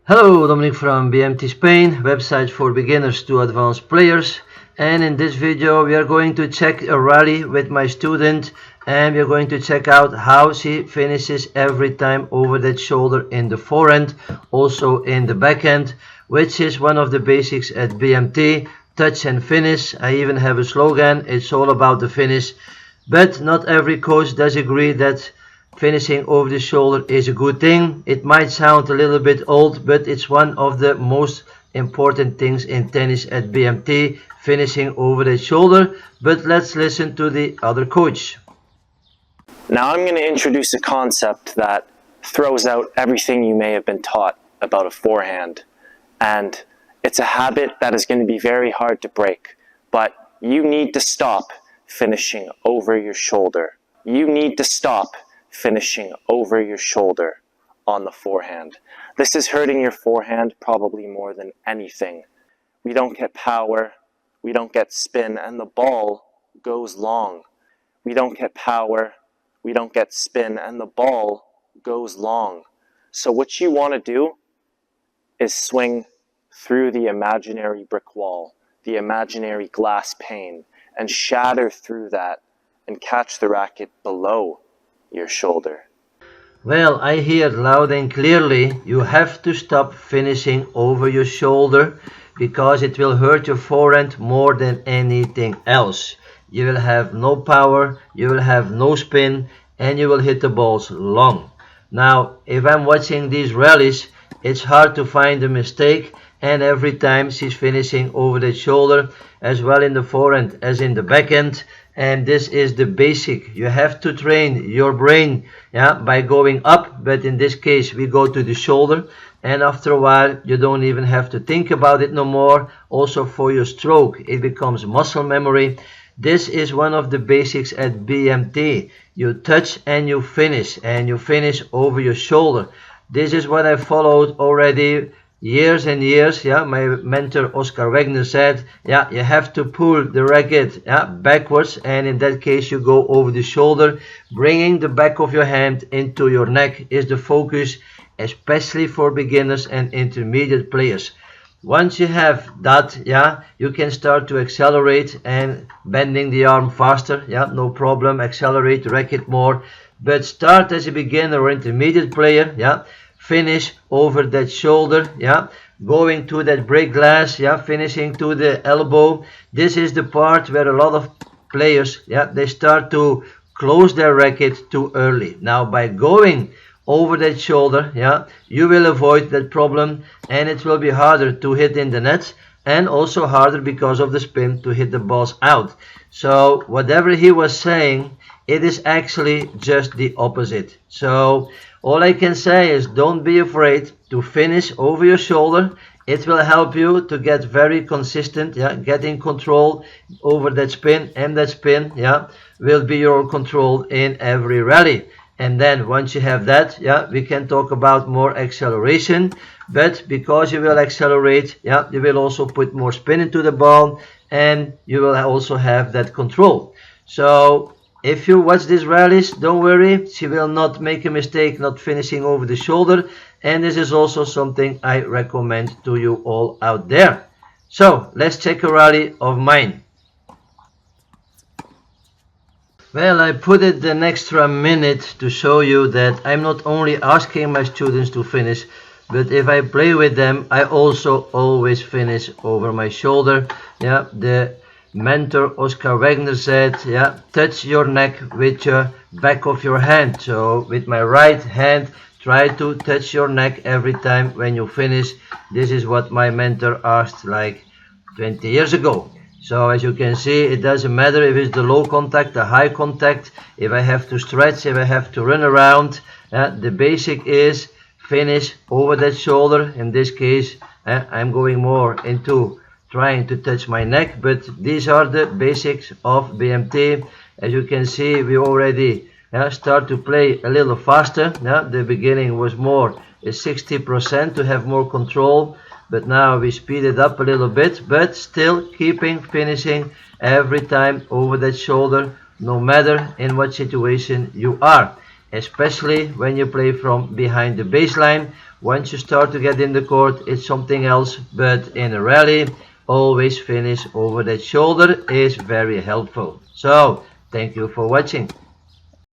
Hello, Dominic from BMT Spain, website for beginners to advanced players. And in this video we are going to check a rally with my student, and we are going to check out how she finishes every time over that shoulder in the forehand, also in the backhand, which is one of the basics at BMT, touch and finish. I even have a slogan, it's all about the finish. But not every coach does agree that finishing over the shoulder is a good thing. It might sound a little bit old, but it's one of the most important things in tennis at BMT, finishing over the shoulder. But let's listen to the other coach. Now I'm going to introduce a concept that throws out everything you may have been taught about a forehand. And it's a habit that is going to be very hard to break, but you need to stop finishing over your shoulder. You need to stop finishing over your shoulder on the forehand. This is hurting your forehand probably more than anything. We don't get power, we don't get spin, and the ball goes long. We don't get power, we don't get spin, and the ball goes long. So what you want to do is swing through the imaginary brick wall, the imaginary glass pane, and shatter through that and catch the racket below your shoulder. Well, I hear loud and clearly, you have to stop finishing over your shoulder because it will hurt your forehand more than anything else. You will have no power, you will have no spin, and you will hit the balls long. Now, if I'm watching these rallies, it's hard to find a mistake, and every time she's finishing over the shoulder, as well in the forehand as in the backhand. And this is the basic. You have to train your brain by going up, but in this case we go to the shoulder, and after a while you don't even have to think about it no more. Also for your stroke, it becomes muscle memory. This is one of the basics at BMT. You touch and you finish over your shoulder. This is what I followed already years and years. My mentor Oscar Wegner said, you have to pull the racket backwards, and in that case you go over the shoulder. Bringing the back of your hand into your neck is the focus, especially for beginners and intermediate players. Once you have that, you can start to accelerate and bending the arm faster, no problem, accelerate the racket more. But start as a beginner or intermediate player, finish over that shoulder, going to that break glass, finishing to the elbow. This is the part where a lot of players, they start to close their racket too early. Now by going over that shoulder, you will avoid that problem, and it will be harder to hit in the net, and also harder because of the spin to hit the balls out. So whatever he was saying, it is actually just the opposite. So all I can say is don't be afraid to finish over your shoulder. It will help you to get very consistent, getting control over that spin, and that spin, will be your control in every rally. And then once you have that, we can talk about more acceleration. But because you will accelerate, you will also put more spin into the ball, and you will also have that control. So if you watch these rallies, don't worry, she will not make a mistake not finishing over the shoulder, and this is also something I recommend to you all out there. So let's check a rally of mine. Well, I put it an extra minute to show you that I'm not only asking my students to finish, but if I play with them, I also always finish over my shoulder. The mentor Oscar Wegner said, touch your neck with your back of your hand. So with my right hand, try to touch your neck every time when you finish. This is what my mentor asked like 20 years ago. So as you can see, it doesn't matter if it's the low contact, the high contact, if I have to stretch, if I have to run around. The basic is finish over that shoulder. In this case, I'm going more into trying to touch my neck, but these are the basics of BMT. As you can see, we already start to play a little faster. The beginning was more 60% to have more control, but now we speed it up a little bit, but still keeping finishing every time over that shoulder, no matter in what situation you are. especially when you play from behind the baseline, Once you start to get in the court, it's something else, but in a rally, always finish over that shoulder is very helpful. So, thank you for watching.